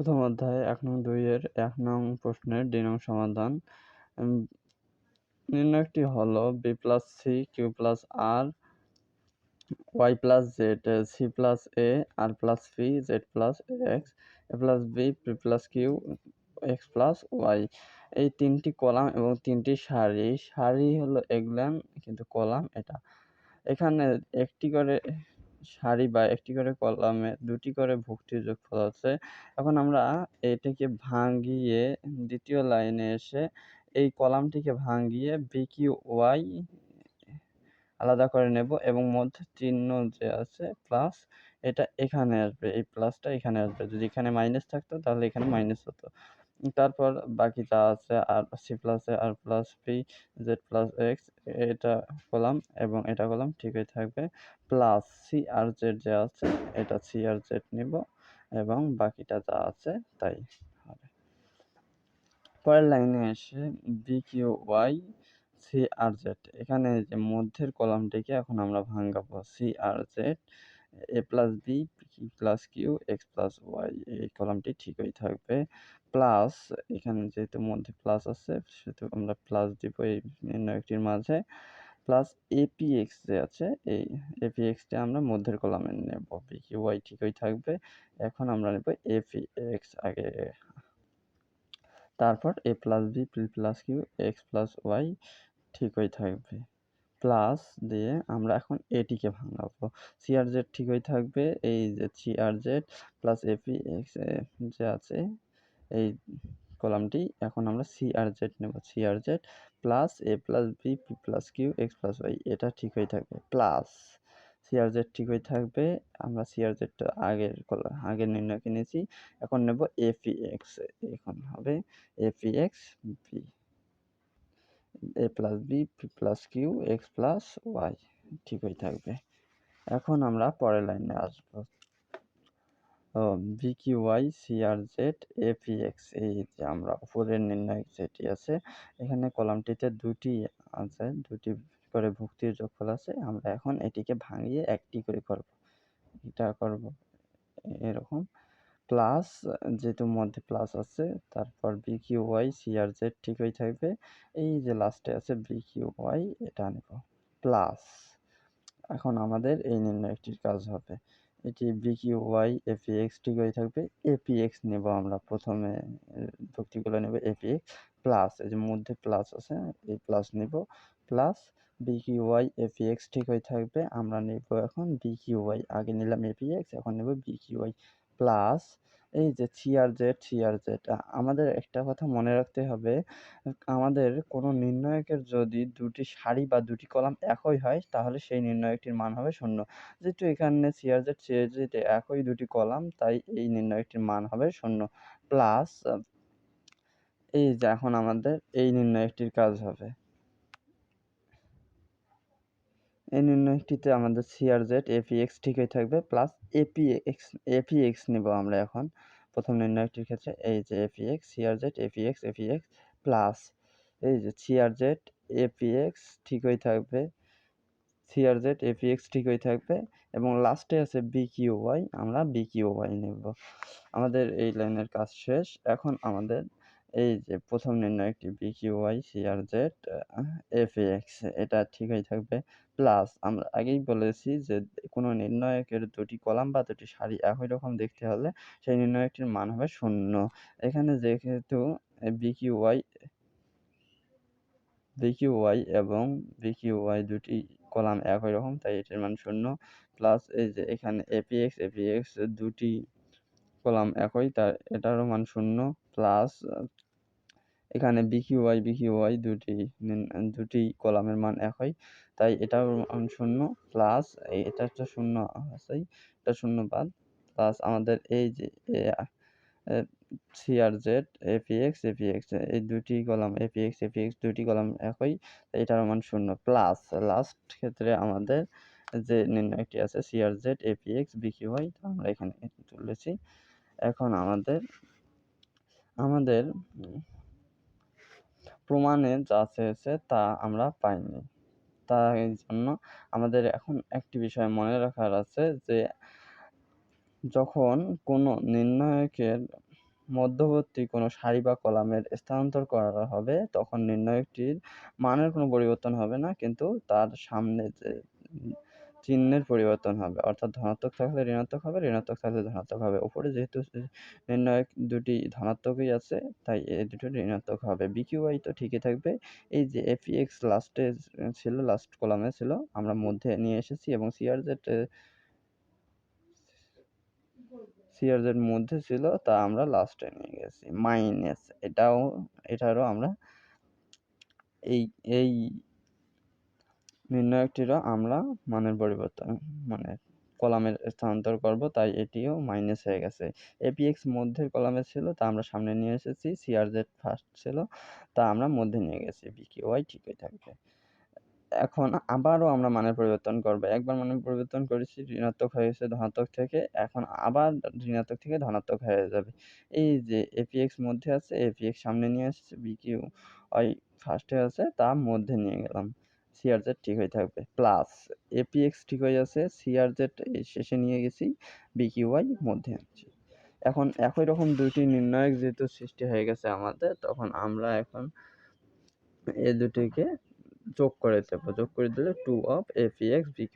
প্রথম অধ্যায়ে ১ নং ২ এর ১ নং প্রশ্নের ২ নং সমাধান। উম নির্ণয়টি হলো b + c q + r y + z c + a r + p z + x a + b p + q x + y। এই ৩টি কলাম এবং ৩টি সারি। সারি হলো এগুলান, কিন্তু কলাম এটা। এখানে একটি করে সারি বা একটি করে কলামে ২টি করে ভুক্তির যোগফল আছে। এখন আমরা এটাকে ভাঙিয়ে দ্বিতীয় লাইনে এসে এই কলামটিকে ভাঙিয়ে BQY আলাদা করে নেব এবং মধ্যে চিহ্ন যে আছে প্লাস, এটা এখানে আসবে, এই প্লাসটা এখানে আসবে। যদি এখানে মাইনাস থাকতো তাহলে এখানে মাইনাস হতো। তারপর বাকি যা আছে আর c + a r + p z + x এটা কলাম এবং এটা কলাম ঠিকই থাকবে। প্লাস c আর z যে আছে এটা c আর z নিব এবং বাকিটা যা আছে তাই হবে। পরের লাইনে এসে BQY c আর z, এখানে যে মধ্যের কলামটিকে এখন আমরা ভাঙাবো। c আর z a + b p + q x + y, এই কলামটি ঠিকই থাকবে। প্লাস এখানে যেহেতু মধ্যে প্লাস আছে সেহেতু আমরা প্লাস দিব এই নির্ণয়কটির মাঝে। প্লাস APX যে আছে এই APX টা আমরা মধ্যের কলামে নেব। BQY ঠিকই থাকবে। এখন আমরা নেব APX আগে। তারপর a + b p + q x + y ঠিকই থাকবে। প্লাস দিয়ে আমরা এখন এটিকে ভাঙাবো। c আর z ঠিকই থাকবে। এই যে c আর z প্লাস APX যে আছে এই কলামটি এখন আমরা c আর z নেব। c আর z plus a + b p + q x + y এটা ঠিকই থাকবে। প্লাস c আর z ঠিকই থাকবে। আমরা c আর z টা আগের নির্ণয়কে নিয়েছি। এখন নেব APX, এখন হবে APX b a + b p + q x + y ঠিকই থাকবে। এখন আমরা পরের লাইনে আসবো। BQY c আর z APX, এই যে আমরা উপরের নির্ণয় যেটি আছে এখানে কলামটিতে ২টি আছে, ২টি করে ভুক্তির যোগফল আছে। আমরা এখন এটিকে ভাঙিয়ে একটি করে করব। এটা করব এরকম। প্লাস যেহেতু মধ্যে প্লাস আছে তারপর BQY c আর z ঠিকই থাকবে। এই যে লাস্টে আছে BQY এটা নেব। প্লাস এখন আমাদের এই নির্ণয়টির কাজ হবে। এটি BQY APX ঠিকই থাকবে। APX নেব আমরা প্রথমে ভুক্তিগুলো নেব APX প্লাস এই যে মধ্যে প্লাস আছে এই প্লাস নেব। প্লাস BQY APX ঠিকই থাকবে। আমরা নেব এখন BQY, আগে নিলাম APX এখন নেব BQY প্লাস এই যে c আর z আমাদের একটা কথা মনে রাখতে হবে, আমাদের কোনো নির্ণয়কের যদি ২টি সারি বা ২টি কলাম একই হয় তাহলে সেই নির্ণয়কটির মান হবে ০। যেহেতু এখানে c আর z একই ২টি কলাম তাই এই নির্ণয়কটির মান হবে ০। প্লাস এই যে এখন আমাদের এই নির্ণয়কটির কাজ হবে। এই নির্ণয়টিতে আমাদের c আর z APX ঠিকই থাকবে প্লাস APX নেব আমরা এখন প্রথম নির্ণয়টির ক্ষেত্রে। এই যে APX c আর z APX প্লাস এই যে c আর z APX ঠিকই থাকবে, c আর z APX ঠিকই থাকবে এবং লাস্টে আছে BQY, আমরা BQY নেব। আমাদের এই লাইনের কাজ শেষ। এখন আমাদের এই যে প্রথম নির্ণয়টি BQY c আর z APX এটা ঠিকই থাকবে। প্লাস আমরা আগেই বলেছি যে কোনো নির্ণয়কের ২টি কলাম বা ২টি সারি একই রকম দেখতে হলে সেই নির্ণয়কটির মান হবে ০। এখানে যেহেতু BQY এবং BQY ২টি কলাম একই রকম তাই এটির মান ০। প্লাস এই যে এখানে APX ২টি কলাম একই তাই এটারও মান ০। প্লাস এখানে BQY ২টি কলামের মান একই তাই এটার মান ০। প্লাস এটা তো ০ আছেই, এটা ০ বাদ। প্লাস আমাদের এই যে c আর z APX এই ২টি কলাম APX ২টি কলাম একই তাই এটার মান ০। প্লাস লাস্ট ক্ষেত্রে আমাদের যে নির্ণয়টি আছে c আর z APX BQY আমরা এখানে তুলেছি। এখন আমাদের প্রমাণে যা চেয়েছে তা আমরা পাইনি। তার জন্য আমাদের এখন একটি বিষয় মনে রাখার আছে যে যখন কোনো নির্ণয়কের মধ্যবর্তী কোনো সারি বা কলামের স্থানান্তর করা হবে তখন নির্ণায়কটির মানের কোনো পরিবর্তন হবে না, কিন্তু তার সামনে যে চিহ্নের পরিবর্তন হবে, অর্থাৎ ধনাত্মক থাকলে ঋণাত্মক হবে, ঋণাত্মক থাকলে ধনাত্মক হবে। উপরে যেহেতু নির্ণায়ক দুটি ধনাত্মকই আছে তাই এই দুটো ঋণাত্মক হবে। বিকিউআই তো ঠিকই থাকবে। এই যে এফইএক্স লাস্টে ছিল, লাস্ট কলামে ছিল, আমরা মধ্যে নিয়ে এসেছি এবং সিআরজেড মধ্যে ছিল তা আমরা লাস্টে নিয়ে গেছি। মাইনাস এটারও আমরা এই এই নির্ণায়কটিরও আমরা মানের পরিবর্তন মানে কলামের স্থানান্তর করব, তাই এটিও মাইনাস হয়ে গেছে। এপিএক্স মধ্যের কলামে ছিল তা আমরা সামনে নিয়ে এসেছি, সিআরজেড ফার্স্ট ছিল তা আমরা মধ্যে নিয়ে গেছি। বিকিউআই ঠিকই থাকবে। এখন আবারও আমরা মানের পরিবর্তন করব। একবার মানের পরিবর্তন করেছি, ঋণাত্মক হয়ে গেছে ধনাত্মক থেকে, এখন আবার ঋণাত্মক থেকে ধনাত্মক হয়ে যাবে। এই যে এপিএক্স মধ্যে আছে, এপিএক্স সামনে নিয়ে আসছে, বিকিউআই ফার্স্টে আছে তা মধ্যে নিয়ে গেলাম। সিআরজেড ঠিক হয়ে থাকবে। প্লাস এপিএক্স ঠিক হয়ে আছে, সিআরজেড শেষে নিয়ে গেছি, বিকিউআই মধ্যে আনছি। এখন একই রকম দুইটি নির্ণায়ক যেহেতু সৃষ্টি হয়ে গেছে আমাদের, তখন আমরা এখন এই দুটিকে যোগ করে দেবো। যোগ করে দিলে 2 of APX BQ